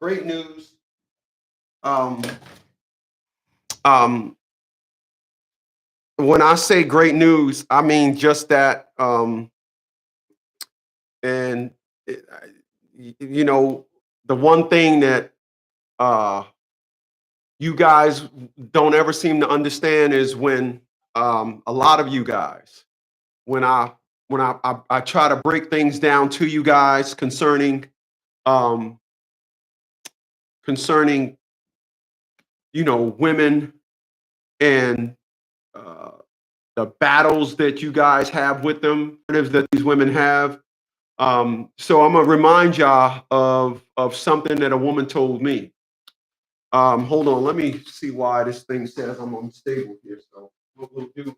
Great news. Um, um, when I say great news, I mean just that. And you know, the one thing that uh, you guys don't ever seem to understand is when a lot of you guys, when I when I try to break things down to you guys um, concerning women and uh, the battles that you guys have with them, that these women have. So I'm gonna remind y'all of something that a woman told me. Hold on, let me see why this thing says I'm unstable here. So what we'll do.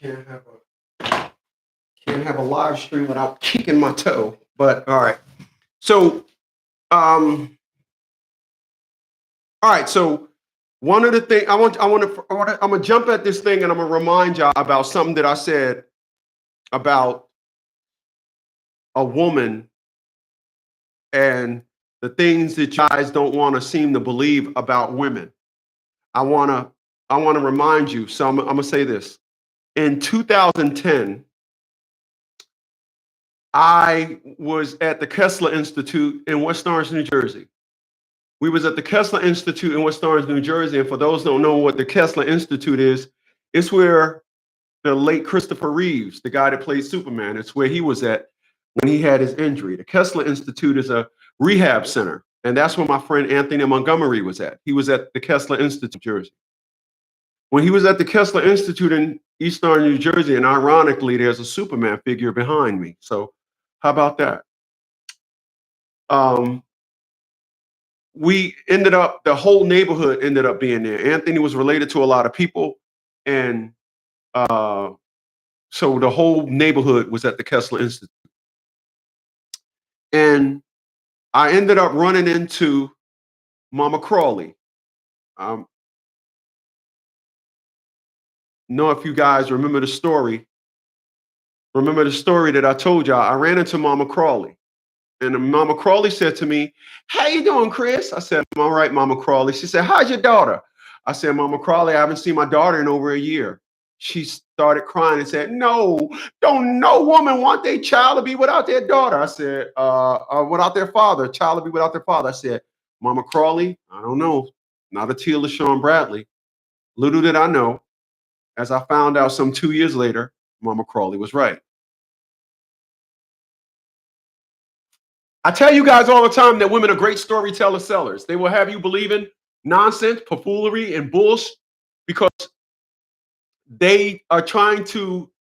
Can't have a can't have a live stream without kicking my toe. But all right. So all right. So one of the things I'm gonna jump at this thing and I'm gonna remind y'all about something that I said about a woman and the things that you guys don't want to seem to believe about women. I wanna I wanna remind you. So I'm gonna say this. In 2010, I was at the Kessler Institute in West Orange, New Jersey. We was at the Kessler Institute in West Orange, New Jersey, and for those who don't know what the Kessler Institute is, it's where the late Christopher Reeves, the guy that played Superman, it's where he was at when he had his injury. The Kessler Institute is a rehab center, and that's where my friend Anthony Montgomery was at. He was at the Kessler Institute, Jersey. When he was at the Kessler Institute in East Orange, New Jersey, and ironically, there's a Superman figure behind me. So, how about that? Um, the whole neighborhood ended up being there. Anthony was related to a lot of people, and uh, so the whole neighborhood was at the Kessler Institute. And I ended up running into Mama Crawley. Um, know if you guys remember the story that I told y'all. I ran into Mama Crawley. And Mama Crawley said to me, "How you doing, Chris?" I said, "I'm all right, Mama Crawley." She said, "How's your daughter?" I said, "Mama Crawley, I haven't seen my daughter in over a year." She started crying and said, "No, don't no woman want their child to be without their daughter." I said, without their father, child to be without their father." I said, "Mama Crawley, I don't know. Not until LaShawn Bradley." Little did I know, as I found out some 2 years later, Mama Crawley was right. I tell you guys all the time that women are great storyteller sellers. They will have you believing nonsense, buffoonery, and bullshit because they are trying to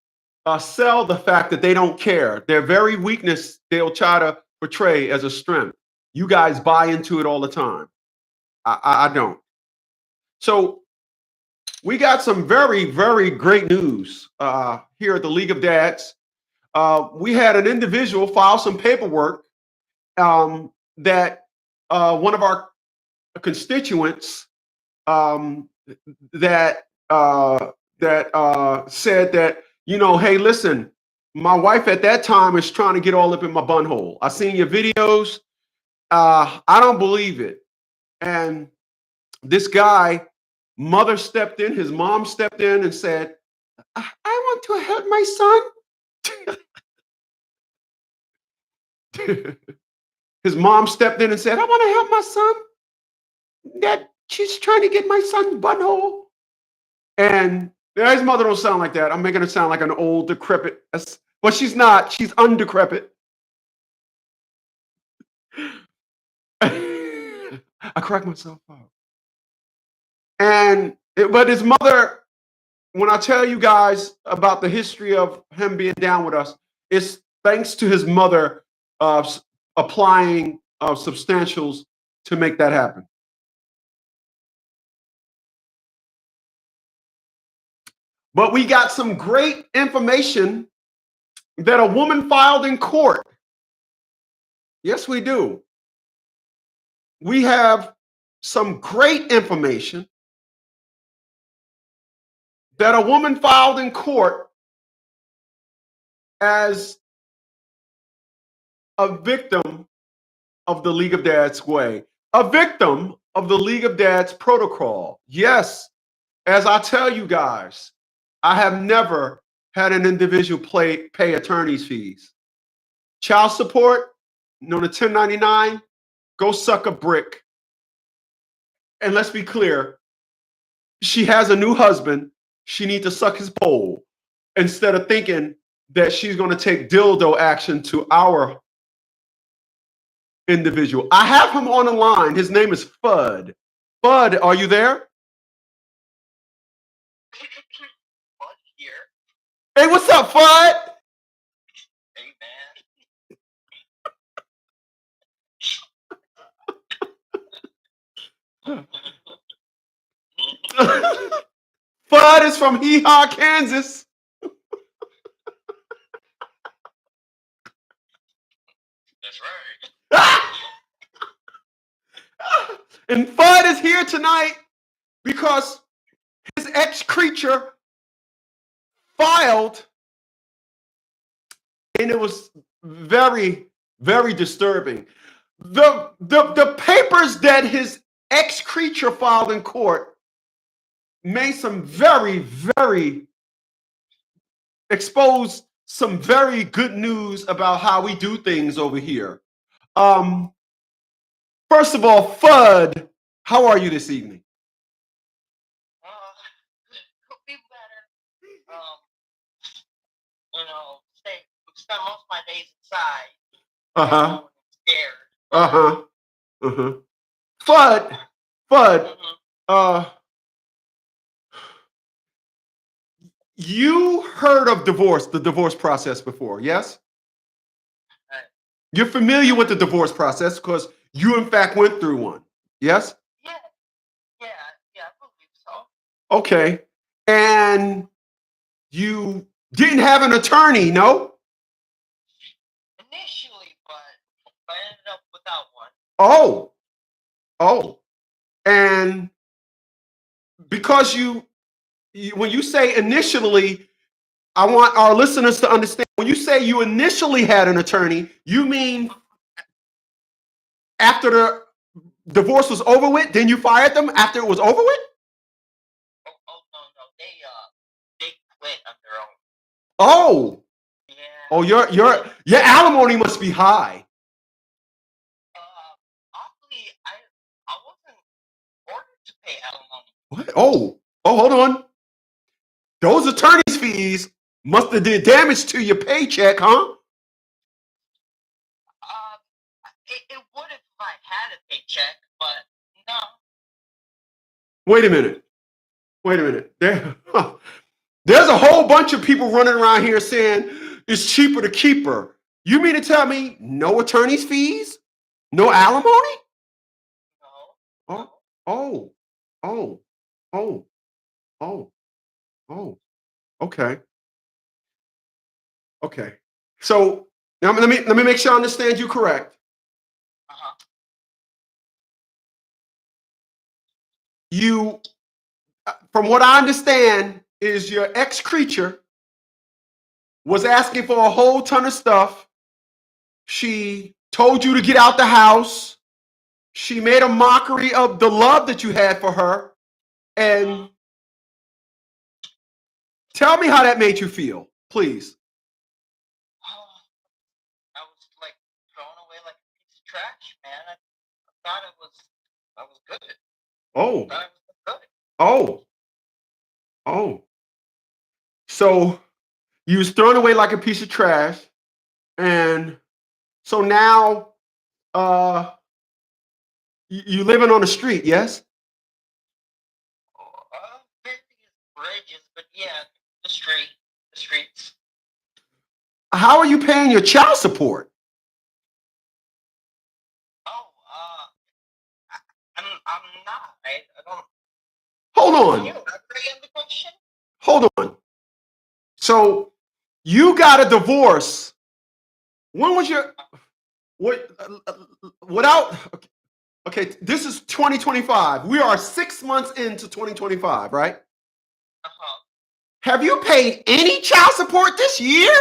sell the fact that they don't care. Their very weakness, they'll try to portray as a strength. You guys buy into it all the time. I don't. So we got some very, very great news here at the League of Dads. We had an individual file some paperwork that one of our constituents um, that said that, hey, listen, my wife at that time is trying to get all up in my bunhole. I seen your videos. I don't believe it. And this guy, mother stepped in, his mom stepped in and said, I want to help my son. His mom stepped in and said, I want to help my son. That she's trying to get my son's butthole. And his mother don't sound like that. I'm making her sound like an old, decrepit. But she's not. She's undecrepit. I cracked myself up. But his mother, when I tell you guys about the history of him being down with us, it's thanks to his mother applying substantials to make that happen. But we got some great information that a woman filed in court. Yes, we do. We have some great information that a woman filed in court as a victim of the League of Dads way, a victim of the League of Dads protocol. Yes, as I tell you guys, I have never had an individual pay attorney's fees. Child support, known as 1099, go suck a brick. And let's be clear, she has a new husband. She needs to suck his pole instead of thinking that she's going to take dildo action to our individual. I have him on the line. His name is Fudd. Fudd, are you there? Fudd here. Hey, what's up, Fudd? Hey, man. Fudd is from Hee Haw, Kansas. That's right. And Fudd is here tonight because his ex-creature filed, and it was very, very disturbing. The papers that his ex-creature filed in court made some very exposed some very good news about how we do things over here. First of all, Fudd, how are you this evening? Could be better. Spend most of my days inside. Scared. Fudd, you heard of the divorce process before, yes? You're familiar with the divorce process because you, in fact, went through one, yes? Yeah, I believe so. Okay. And you didn't have an attorney, no? Initially, but I ended up without one. Oh. And because when you say initially, I want our listeners to understand, when you say you initially had an attorney, you mean after the divorce was over with, then you fired them after it was over with? Oh no. They quit on their own. Oh. Yeah. Oh, your alimony must be high. Actually, I wasn't ordered to pay alimony. What? Oh, hold on. Those attorney's fees must have did damage to your paycheck, huh? It would if I had a paycheck, but no. Wait a minute. There's a whole bunch of people running around here saying it's cheaper to keep her. You mean to tell me no attorney's fees? No alimony? No. Oh. Okay. So now let me make sure I understand you correct. You, from what I understand, is your ex-creature was asking for a whole ton of stuff. She told you to get out the house. She made a mockery of the love that you had for her. And tell me how that made you feel, please. I was like thrown away like a piece of trash, man. I thought I was good. Oh. I thought I was good. Oh. So you was thrown away like a piece of trash. And so now You living on the street, yes? Various bridges, but yeah, the streets. How are you paying your child support? Oh, I'm not. I don't. Hold Can you on. elaborate on the question? Hold on. So you got a divorce. When was your what without okay, this is 2025. We are 6 months into 2025, right? Uh-huh. Have you paid any child support this year?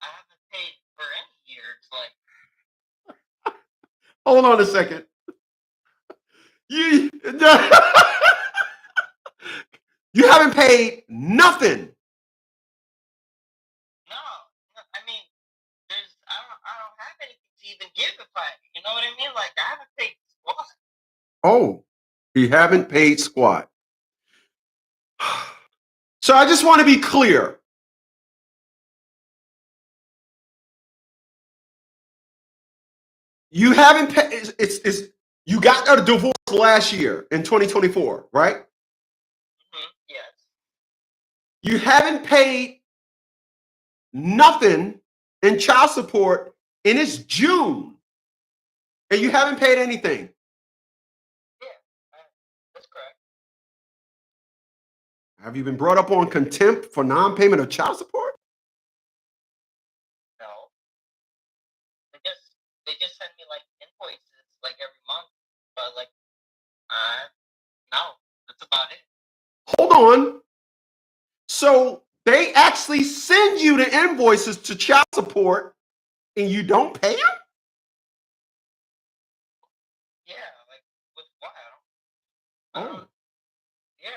I haven't paid for any years. Like, Hold on a second. You you haven't paid nothing. no, I mean, I don't have anything to even give if you know what I mean? Like, I haven't paid squat. Oh, you haven't paid squat. So I just want to be clear. You haven't paid. It's you got a divorce last year in 2024, right? Yes. You haven't paid nothing in child support, and it's June, and you haven't paid anything. Yeah, that's correct. Have you been brought up on contempt for non-payment of child support? No. They just send me like invoices like every month, but like, no, that's about it. Hold on. So they actually send you the invoices to child support, and you don't pay them? Yeah, like with what? I don't. Oh. Yeah,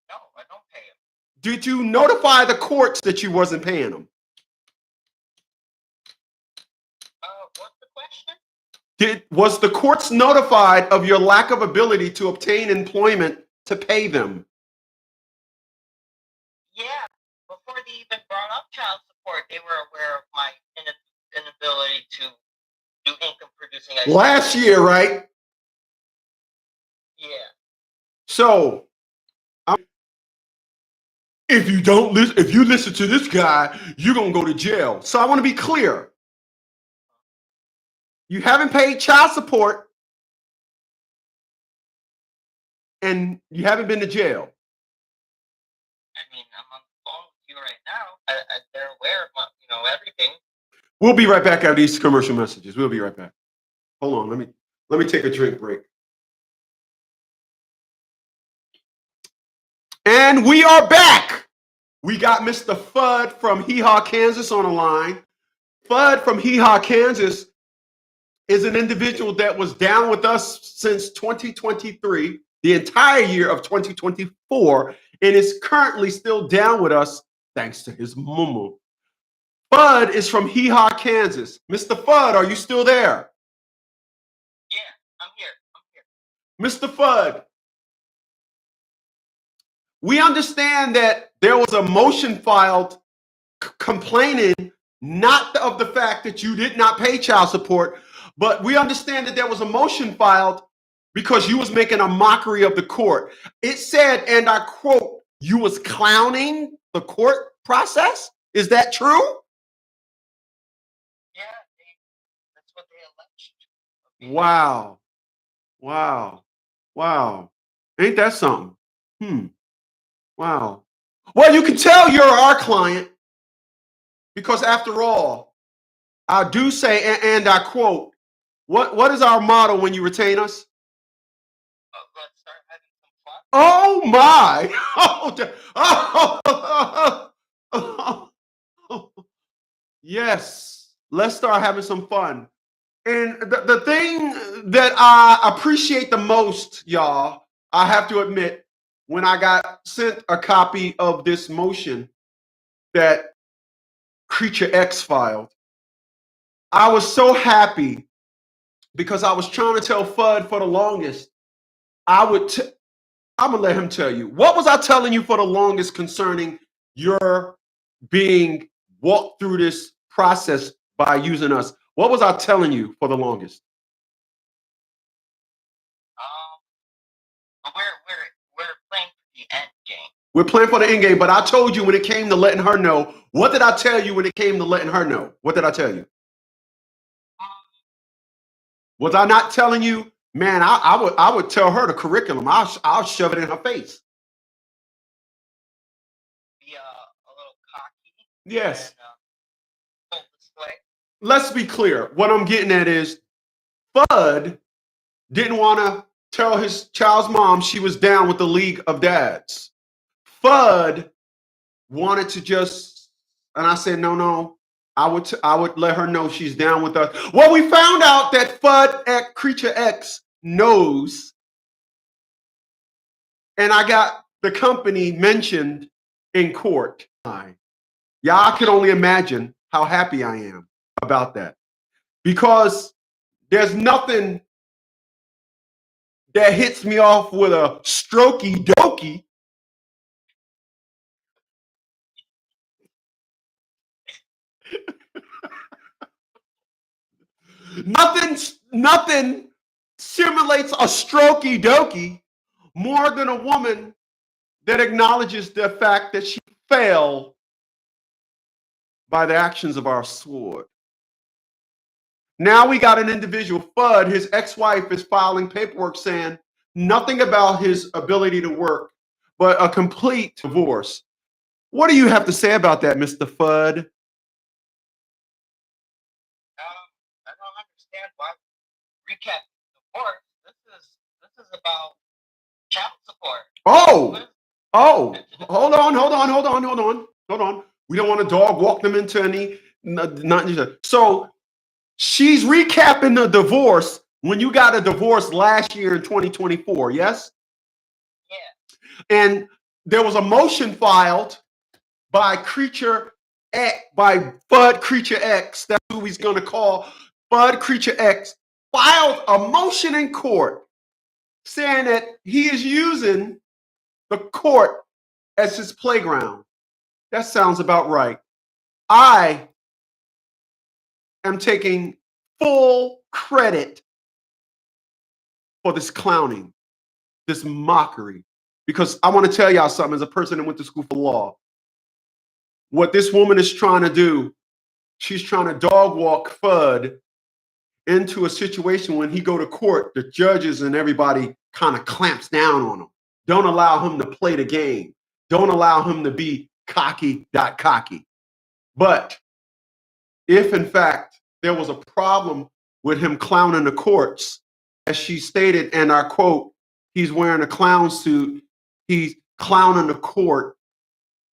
no, I don't pay them. Did you notify the courts that you wasn't paying them? What's the question? Was the courts notified of your lack of ability to obtain employment to pay them? Yeah, before they even brought up child support, they were aware of my inability to do income producing activity. Last year, right? Yeah. So, if you listen to this guy, you're gonna go to jail. So I want to be clear. You haven't paid child support, and you haven't been to jail. I mean, I'm on the phone with you right now. They're aware of everything. We'll be right back after these commercial messages. We'll be right back. Hold on, let me take a drink break. And we are back. We got Mr. Fudd from Hee Haw, Kansas on the line. Fudd from Hee Haw, Kansas is an individual that was down with us since 2023, the entire year of 2024, and is currently still down with us thanks to his mumu. Fudd is from Hee Haw, Kansas. Mr. Fudd, are you still there? Yeah, I'm here. Mr. Fudd, we understand that there was a motion filed complaining not of the fact that you did not pay child support, but we understand that there was a motion filed because you was making a mockery of the court. It said, and I quote, you was clowning the court process. Is that true? Yeah, that's what they alleged. Wow. Ain't that something? Wow. Well, you can tell you're our client because after all, I do say, and I quote, what is our motto when you retain us? Let's start having some fun. Oh my! Yes, let's start having some fun. And the thing that I appreciate the most, y'all, I have to admit, when I got sent a copy of this motion that Creature X filed, I was so happy because I was trying to tell Fudd for the longest. I'm gonna let him tell you. What was I telling you for the longest concerning your being walked through this process by using us? What was I telling you for the longest? We're playing for the end game. We're playing for the end game, but I told you when it came to letting her know. What did I tell you when it came to letting her know? What did I tell you? Was I not telling you, man? I would tell her the curriculum. I'll shove it in her face. Be a little cocky. Yes. And, full display. Let's be clear. What I'm getting at is, Fudd didn't want to tell his child's mom she was down with the League of Dads. Fudd wanted to just, and I said, no. I would let her know she's down with us. Well, we found out that Fudd at Creature X knows, and I got the company mentioned in court. Y'all can only imagine how happy I am about that, because there's nothing that hits me off with a strokey dokey. Nothing simulates a strokey dokey more than a woman that acknowledges the fact that she fell by the actions of our sword. Now we got an individual, Fudd, his ex-wife is filing paperwork saying nothing about his ability to work, but a complete divorce. What do you have to say about that, Mr. Fudd? I don't understand why recap divorce. This is about child support. Hold on. We don't want to dog walk them into any. So she's recapping the divorce when you got a divorce last year in 2024, yes? Yeah. And there was a motion filed by Fudd Creature X. That's who he's going to call. Fudd Creature X filed a motion in court saying that he is using the court as his playground. That sounds about right. I am taking full credit for this clowning, this mockery, because I want to tell y'all something as a person that went to school for law. What this woman is trying to do, she's trying to dog walk Fudd into a situation when he go to court, the judges and everybody kind of clamps down on him. Don't allow him to play the game. Don't allow him to be cocky. But if in fact there was a problem with him clowning the courts, as she stated, and I quote, he's wearing a clown suit, he's clowning the court,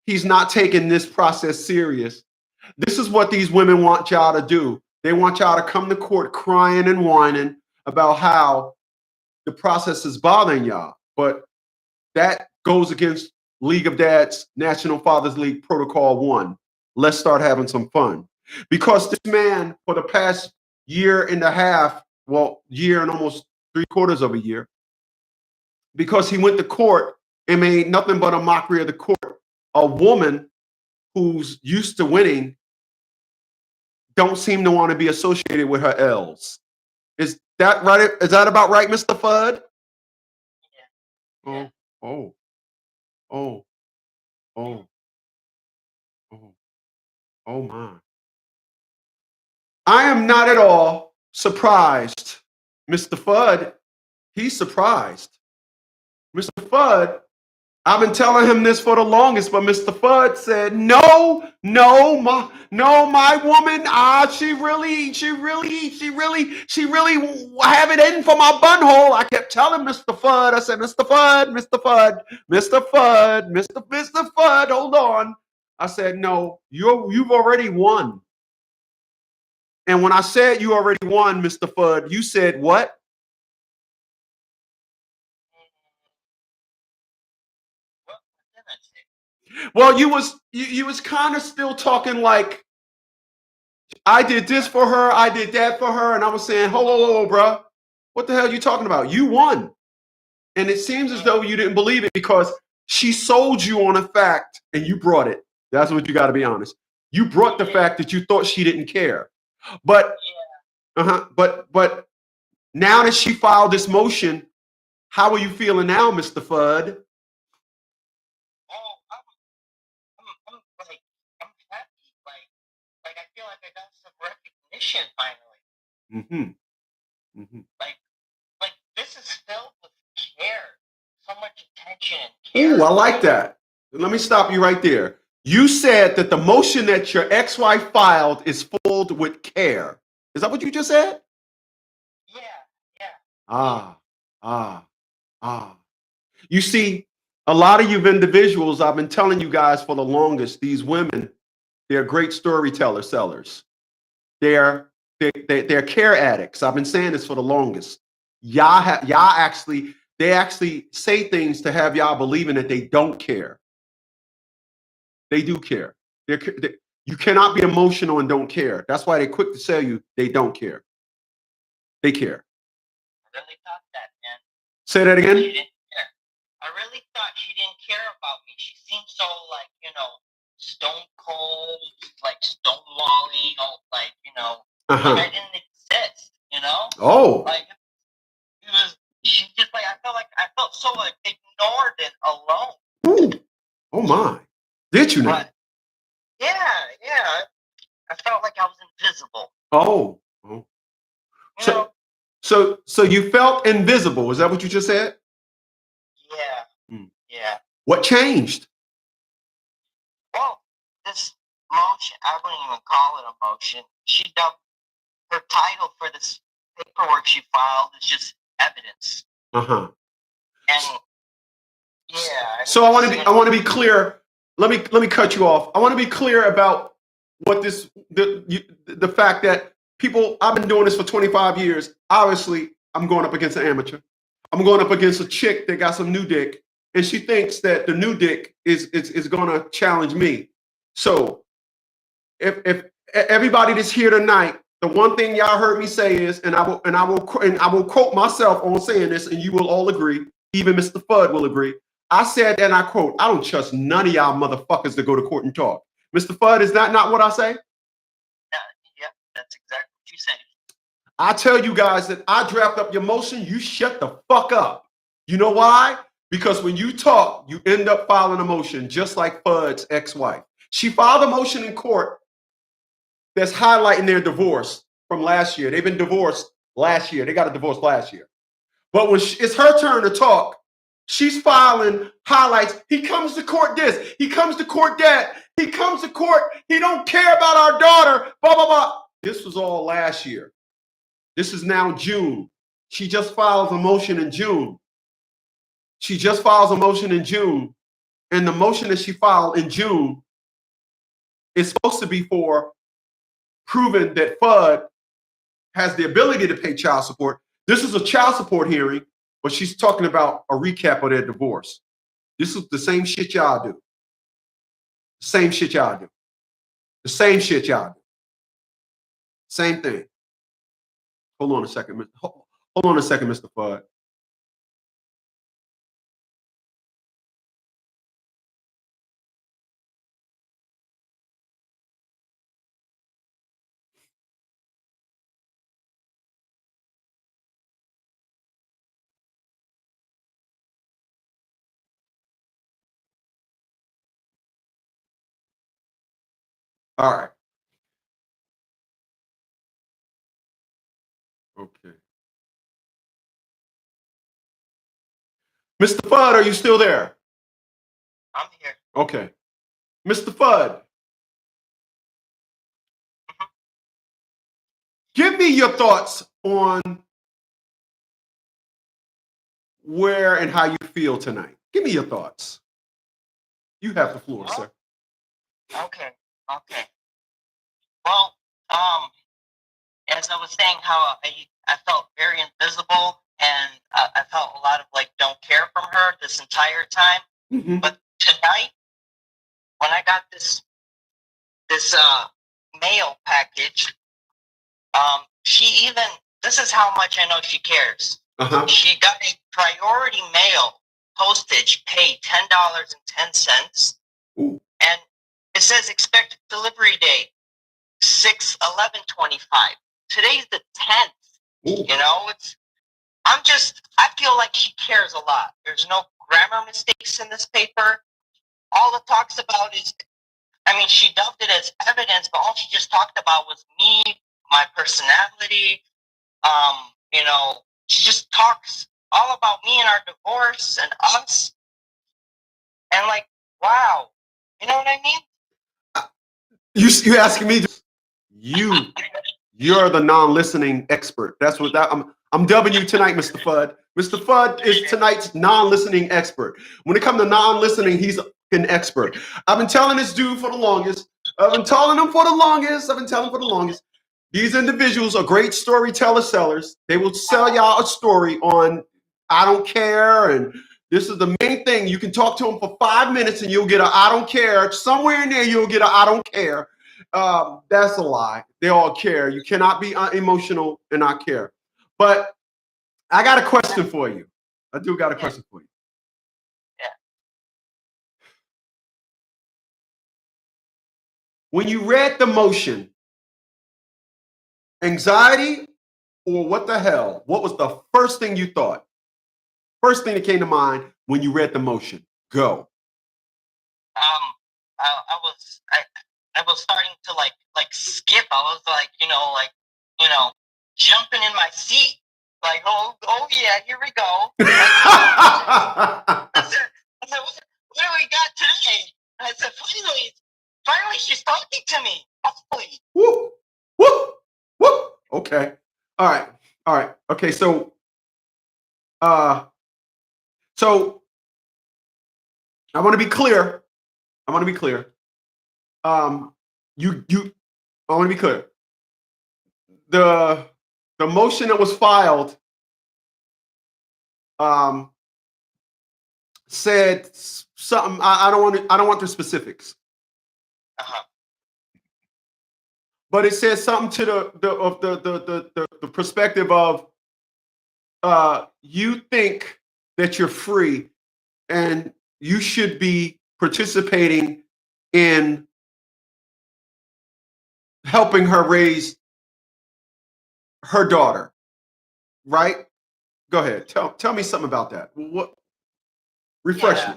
he's not taking this process serious. This is what these women want y'all to do. They want y'all to come to court crying and whining about how the process is bothering y'all. But that goes against League of Dads, National Fathers League Protocol 1. Let's start having some fun. Because this man, for the past year and a half, year and almost 3/4 of a year, because he went to court and made nothing but a mockery of the court. A woman who's used to winning don't seem to want to be associated with her L's. Is that right? Is that about right, Mr. Fudd? Yeah. Oh my. I am not at all surprised. Mr. Fudd, he's surprised. Mr. Fudd, I've been telling him this for the longest, but Mr. Fudd said, no, my woman, she really have it in for my bunhole. I kept telling Mr. Fudd, I said, Mr. Fudd, hold on. I said, no, you've already won. And when I said you already won, Mr. Fudd, you said what? Well, you was kind of still talking like, I did this for her, I did that for her, and I was saying, hold, bro, what the hell are you talking about? You won. And it seems as though you didn't believe it because she sold you on a fact and you brought it. That's what you got to be honest. You brought the fact that you thought she didn't care. But But now that she filed this motion, how are you feeling now, Mr. Fudd? Oh, I'm like, I'm happy. Like I feel like I got some recognition finally. Like this is filled with care, so much attention and care. Ooh, I like that. Let me stop you right there. You said that the motion that your ex-wife filed is filled with care. Is that what you just said? Yeah. You see, a lot of you individuals, I've been telling you guys for the longest, these women, they're great storyteller sellers. They're care addicts. I've been saying this for the longest. They actually say things to have y'all believing that they don't care. They do care. You cannot be emotional and don't care. That's why they're quick to tell you they don't care. They care. I really thought that, man. Say that again. She didn't care. I really thought she didn't care about me. She seemed so like, stone cold, like stonewalling, like, like I didn't exist, Oh. Like it was. She just like I felt so like ignored and alone. Ooh. Oh my. Did you know? But, yeah. I felt like I was invisible. Oh. So you felt invisible. Is that what you just said? Yeah. Yeah. What changed? Well, this motion, I wouldn't even call it a motion. She dubbed her title for this paperwork she filed is just evidence. And yeah. So I want to be clear. Let me cut you off. I want to be clear about what the fact that people, I've been doing this for 25 years. Obviously, I'm going up against an amateur. I'm going up against a chick that got some new dick, and she thinks that the new dick is going to challenge me. So if everybody that's here tonight, the one thing y'all heard me say is, and I will quote myself on saying this, and you will all agree, even Mr. Fudd will agree. I said, and I quote, I don't trust none of y'all motherfuckers to go to court and talk. Mr. Fudd, is that not what I say? Yeah, that's exactly what you said. I tell you guys that I draft up your motion, you shut the fuck up. You know why? Because when you talk, you end up filing a motion, just like Fudd's ex-wife. She filed a motion in court that's highlighting their divorce from last year. They've been divorced last year. They got a divorce last year. But when it's her turn to talk, she's filing highlights. He comes to court this. He comes to court that. He comes to court. He don't care about our daughter. Blah, blah, blah. This was all last year. This is now June. She just files a motion in June. And the motion that she filed in June is supposed to be for proving that Fudd has the ability to pay child support. This is a child support hearing, but she's talking about a recap of their divorce. This is the same shit y'all do. Same shit y'all do. The same shit y'all do. Same thing. Hold on a second, Mr. Fudd. All right. Okay. Mr. Fudd, are you still there? I'm here. Okay. Mr. Fudd, give me your thoughts on where and how you feel tonight. Give me your thoughts. You have the floor, sir. Okay. Well, as I was saying, how I felt very invisible, and I felt a lot of like don't care from her this entire time. But tonight, when I got this mail package, this is how much I know she cares. She got a priority mail postage paid $10.10, and it says expected delivery date 6/11/25. today's the 10th. Ooh. You know, I feel like she cares a lot. There's no grammar mistakes in this paper. All it talks about is, I mean, she dubbed it as evidence, but all she just talked about was me, my personality. You know, she just talks all about me and our divorce and us. And like, wow. You know what I mean? You asking me? You're the non-listening expert. That's what I'm dubbing you tonight, Mr. Fudd. Mr. Fudd is tonight's non-listening expert. When it comes to non-listening, he's an expert. I've been telling this dude for the longest. I've been telling him for the longest. These individuals are great storyteller sellers. They will sell y'all a story on I don't care, and this is the main thing. You can talk to them for 5 minutes and you'll get a I don't care. Somewhere in there you'll get a I don't care. That's a lie. They all care. You cannot be emotional and not care. But I got a question for you. I do got a question for you. Yeah. When you read the motion, anxiety or what the hell? What was the first thing you thought? First thing that came to mind when you read the motion? Go. I was starting to like skip. I was like, jumping in my seat. Like, oh yeah, here we go. I said, what do we got today? I said, finally, she's talking to me. Finally. Woo, woo, woo. Okay. All right. Okay. So I want to be clear. I want to be clear. The motion that was filed said something. I don't want the specifics. But it says something to the perspective of you think that you're free and you should be participating in helping her raise her daughter, right? Go ahead. Tell me something about that. What? Refresh me.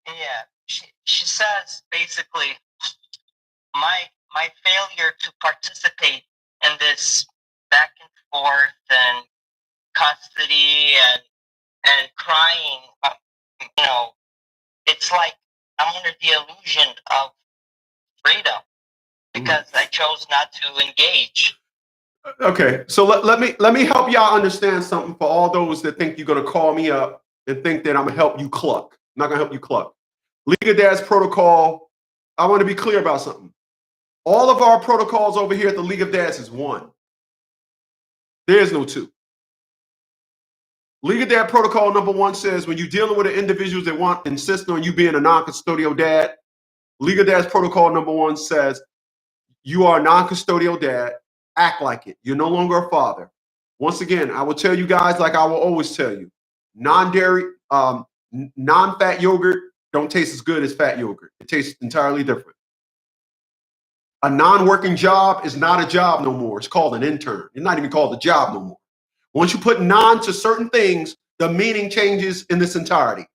Yeah. She says basically my failure to participate in this back and forth and custody and crying, it's like I'm under the illusion of freedom because I chose not to engage. Okay, so let me help y'all understand something for all those that think you're gonna call me up and think that I'm gonna help you cluck. I'm not gonna help you cluck. League of Dads protocol. I want to be clear about something. All of our protocols over here at the League of Dads is one. There is no two. League of Dad protocol number 1 says when you're dealing with individuals that insist on you being a non-custodial dad, League of Dads protocol number 1 says you are a non-custodial dad. Act like it. You're no longer a father. Once again, I will tell you guys like I will always tell you, non-dairy, non-fat yogurt don't taste as good as fat yogurt. It tastes entirely different. A non-working job is not a job no more. It's called an intern. It's not even called a job no more. Once you put non to certain things, the meaning changes in this entirety.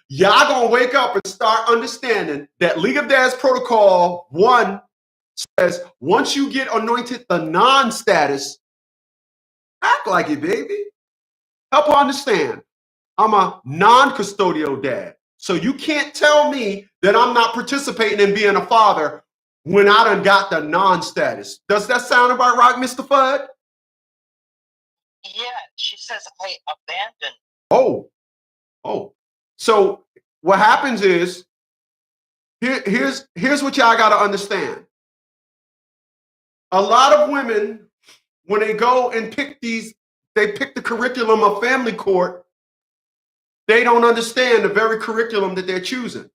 Y'all gonna wake up and start understanding that League of Dads protocol 1 says once you get anointed the non-status, act like it, baby. Help her understand. I'm a non-custodial dad. So you can't tell me that I'm not participating in being a father when I done got the non-status. Does that sound about right, Mr. Fudd? Yeah, she says I abandoned. Oh. So what happens is, here's what y'all got to understand. A lot of women, when they go and pick the curriculum of family court, they don't understand the very curriculum that they're choosing.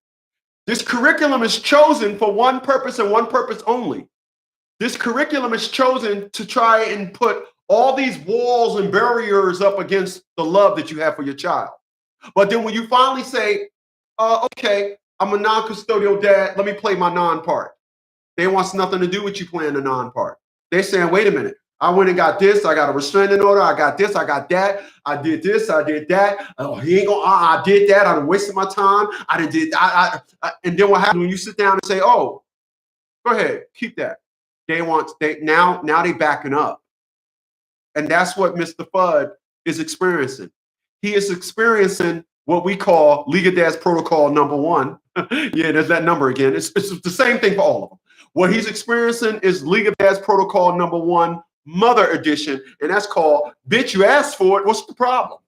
This curriculum is chosen for one purpose and one purpose only. This curriculum is chosen to try and put all these walls and barriers up against the love that you have for your child. But then when you finally say, okay, I'm a non-custodial dad, let me play my non part. They want nothing to do with you playing the non part. They're saying, wait a minute, I went and got this. I got a restraining order. I got this. I got that. I did this. I did that. Oh, he ain't gonna. I did that. I done wasted my time. I done did. And then what happens when you sit down and say, "Oh, go ahead, keep that." Now they backing up, and that's what Mr. Fudd is experiencing. He is experiencing what we call League of Dads Protocol number 1. Yeah, there's that number again. It's the same thing for all of them. What he's experiencing is League of Dads Protocol number 1, Mother Edition, and that's called "Bitch, you asked for it. What's the problem?"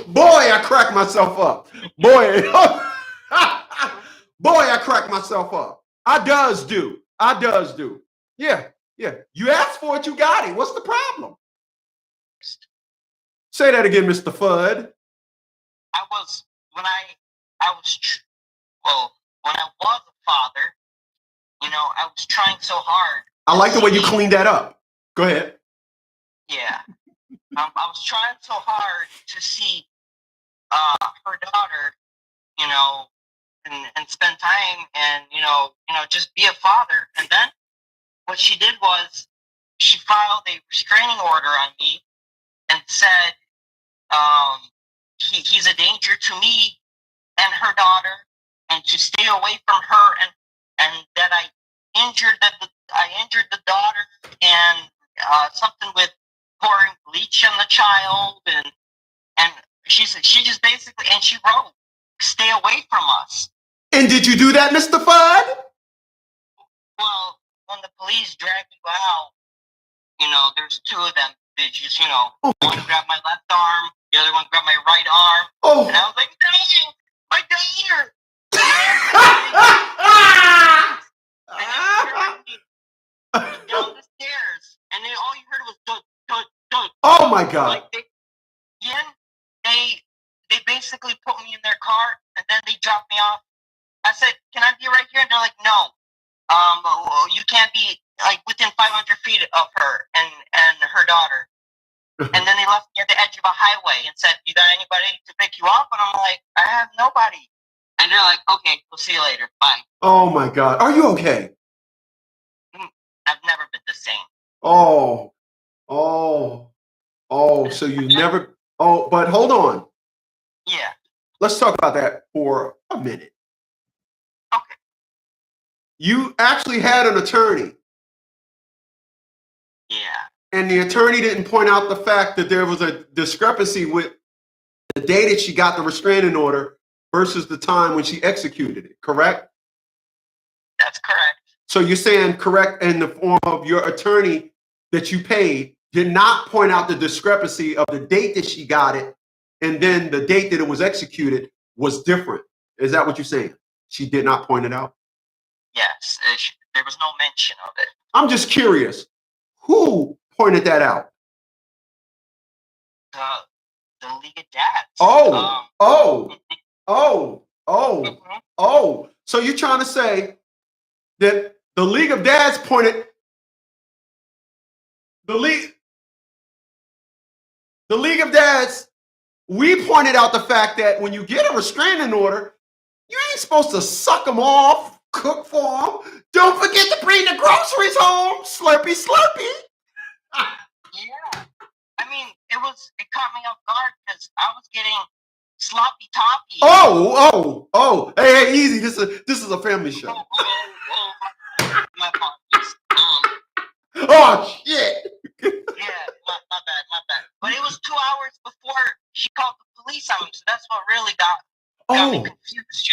Boy, I crack myself up. Boy, boy, I crack myself up. I does do. Yeah. You asked for it, you got it. What's the problem? Say that again, Mr. Fudd. When I was a father, I was trying so hard. I like the way you cleaned that up. Go ahead. Yeah. I was trying so hard to see her daughter, and spend time and, just be a father. And then what she did was she filed a restraining order on me and said he's a danger to me and her daughter, and to stay away from her, and that I injured the daughter, and something with pouring bleach on the child, and she just basically, and she wrote, "Stay away from us." And did you do that, Mr. Fudd? Well, when the police dragged you out, there's 2 of them bitches, one grabbed my left arm, the other one grabbed my right arm, and I was like, "Dang, my daughter!" And down the stairs, and then all you heard was dud, dud, dud. Oh my God! Like they basically put me in their car, and then they dropped me off. I said, "Can I be right here?" And they're like, "No, you can't be like within 500 feet of her and her daughter." And then they left me at the edge of a highway and said, "You got anybody to pick you up?" And I'm like, "I have nobody." And they're like, "Okay, we'll see you later. Bye." Oh my God! Are you okay? I've never been the same. So you never. Oh, but hold on. Yeah. Let's talk about that for a minute. Okay. You actually had an attorney. Yeah. And the attorney didn't point out the fact that there was a discrepancy with the day that she got the restraining order versus the time when she executed it, correct? That's correct. So you're saying correct in the form of your attorney that you paid did not point out the discrepancy of the date that she got it and then the date that it was executed was different. Is that what you're saying? She did not point it out? Yes. There was no mention of it. I'm just curious. Who pointed that out? The League of Dads. So you're trying to say that the League of Dads pointed the League of Dads, we pointed out the fact that when you get a restraining order, you ain't supposed to suck them off, cook for them. Don't forget to bring the groceries home. Slurpy, slurpy. Yeah. I mean, it caught me off guard because I was getting sloppy toppy. Oh. Hey, easy. This is a family show. My apologies. Oh, shit. Yeah, my bad. But it was 2 hours before she called the police on me, so that's what really got me confused,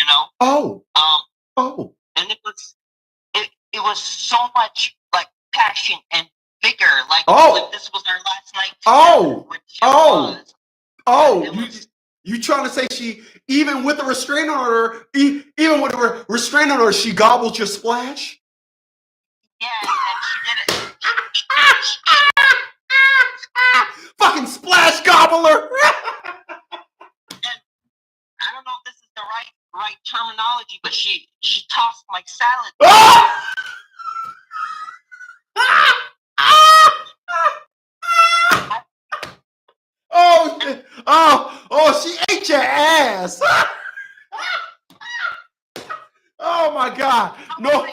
And it was so much like passion and vigor, like this was our last night together, you trying to say she, even with the restraining order, even with the restraining order, she gobbled your splash? Yeah, and she did it. Fucking splash gobbler! And I don't know if this is the right terminology, but she tossed my salad. She ate your ass. Oh my God! No.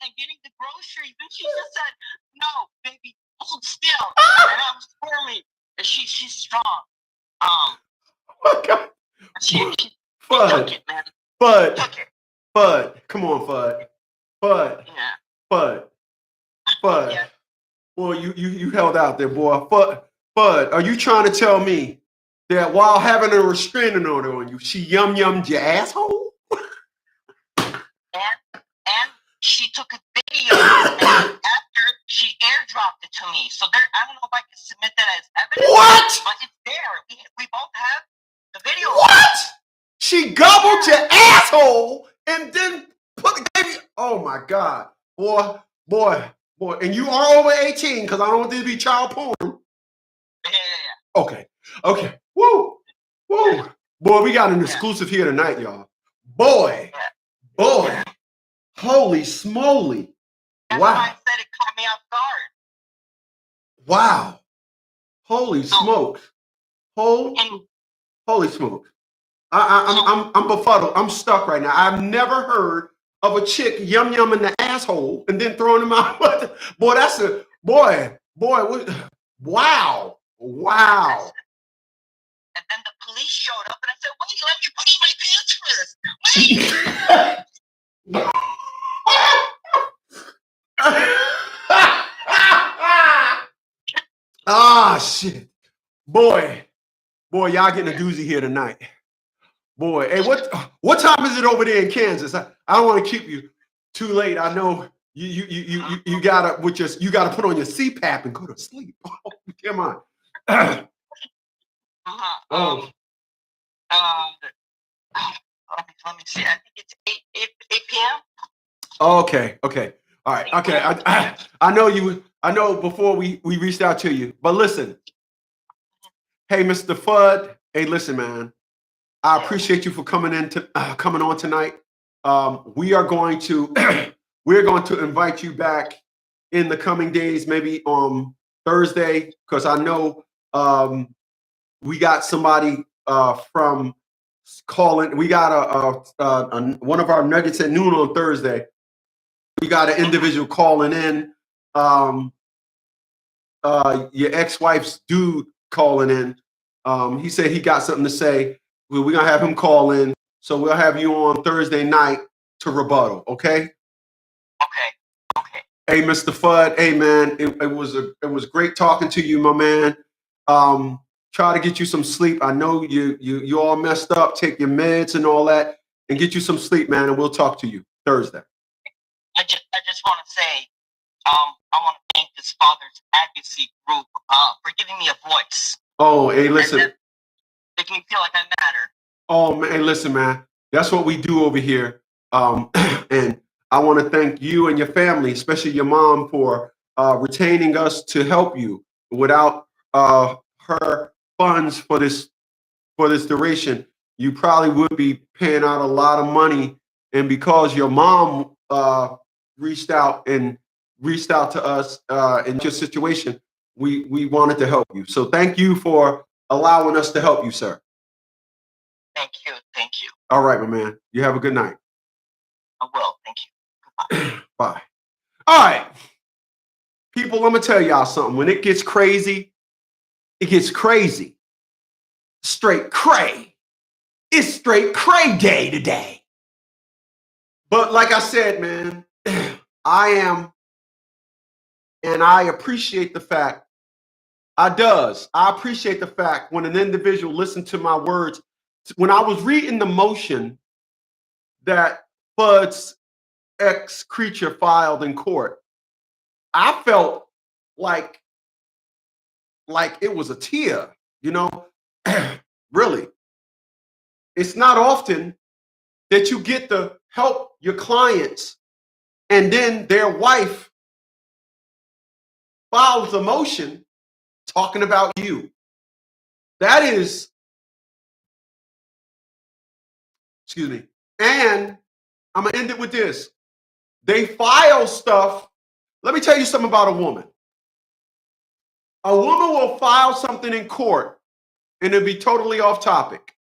and getting the groceries, and she just said, "No, baby, hold still." And I was squirming, and she's strong. Oh my God. She took Fudd. it, man. Fudd. Took it. Fudd. Come on, Fudd. Fudd. Yeah. Fudd. Fudd. Yeah. Boy, you held out there, boy. Fudd, are you trying to tell me that while having a restraining order on you, she yum-yummed your asshole? And she took a video and after she airdropped it to me. So there, I don't know if I can submit that as evidence. What? But it's there. We both have the video. What? She gobbled your asshole and then put the baby. Oh my God. Boy. And you are over 18 because I don't want this to be child porn. Yeah. Okay. Woo. Boy, we got an exclusive here tonight, y'all. Boy. Holy smoly. That's Wow. why I said it caught me off guard. Wow. Holy smokes. Holy smokes. I'm befuddled. I'm stuck right now. I've never heard of a chick yum-yumming the asshole and then throwing him out. Boy, that's a boy. Wow. And then the police showed up and I said, "Wait, let me put in my pants first." Wait. Ah, shit. Boy, y'all getting a doozy here tonight. Boy, hey, what time is it over there in Kansas? I don't want to keep you too late. I know you gotta put on your CPAP and go to sleep. Come on. Let me see. I think it's 8 p.m. Okay. All right. Okay. I know before we reached out to you, but listen. Hey, Mr. Fudd. Hey, listen, man. I appreciate you for coming on tonight. We are going to invite you back in the coming days, maybe on Thursday, because I know we got somebody from calling. We got one of our nuggets at noon on Thursday. We got an individual calling in. Your ex-wife's dude calling in. He said he got something to say. We're going to have him call in. So we'll have you on Thursday night to rebuttal, okay? Okay. Hey, Mr. Fudd. Hey, man, it was great talking to you, my man. Try to get you some sleep. I know you all messed up. Take your meds and all that and get you some sleep, man, and we'll talk to you Thursday. I just want to say, I want to thank this father's advocacy group for giving me a voice. Oh, hey, listen. Make me feel like I matter. Oh, man, listen, man. That's what we do over here. And I want to thank you and your family, especially your mom, for retaining us to help you. Without her funds for this duration, you probably would be paying out a lot of money. And because your mom reached out to us in your situation, we wanted to help you. So thank you for allowing us to help you, sir. Thank you. All right, my man. You have a good night. I will. Thank you. Goodbye. Bye. All right. People, I'm going to tell y'all something. When it gets crazy, it gets crazy. Straight cray. It's straight cray day today. But like I said, man, I appreciate the fact, I appreciate the fact when an individual listened to my words. When I was reading the motion that Fudd's ex-creature filed in court, I felt like it was a tear, really. It's not often that you get to help your clients and then their wife files a motion talking about you. That is, excuse me. And I'm going to end it with this. They file stuff. Let me tell you something about a woman. A woman will file something in court, and it'll be totally off topic.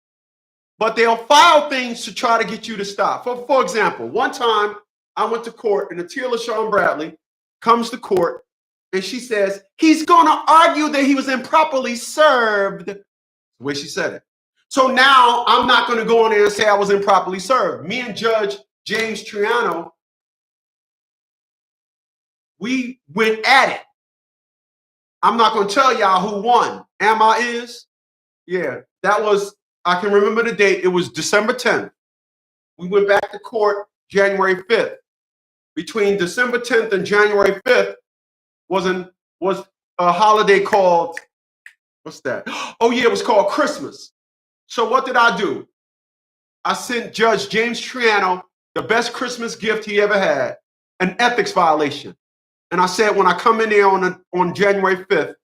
but they'll file things to try to get you to stop. For example, one time I went to court and Atia LaShawn Bradley comes to court and she says, he's going to argue that he was improperly served. The way she said it. So now I'm not going to go on there and say I was improperly served. Me and Judge James Triano, we went at it. I'm not going to tell y'all who won. Am I is? Yeah, that was, I can remember the date. It was December 10th. We went back to court January 5th. Between December 10th and January 5th was a holiday called, what's that? Oh yeah, it was called Christmas. So what did I do? I sent Judge James Triano the best Christmas gift he ever had, an ethics violation. And I said, when I come in there on January 5th,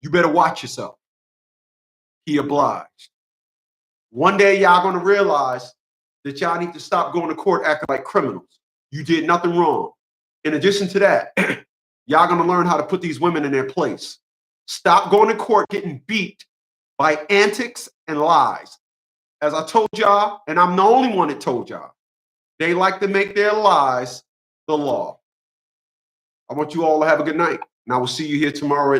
you better watch yourself. He obliged. One day, y'all going to realize that y'all need to stop going to court acting like criminals. You did nothing wrong. In addition to that, y'all going to learn how to put these women in their place. Stop going to court getting beat by antics and lies. As I told y'all, and I'm the only one that told y'all, they like to make their lies the law. I want you all to have a good night, and I will see you here tomorrow at noon.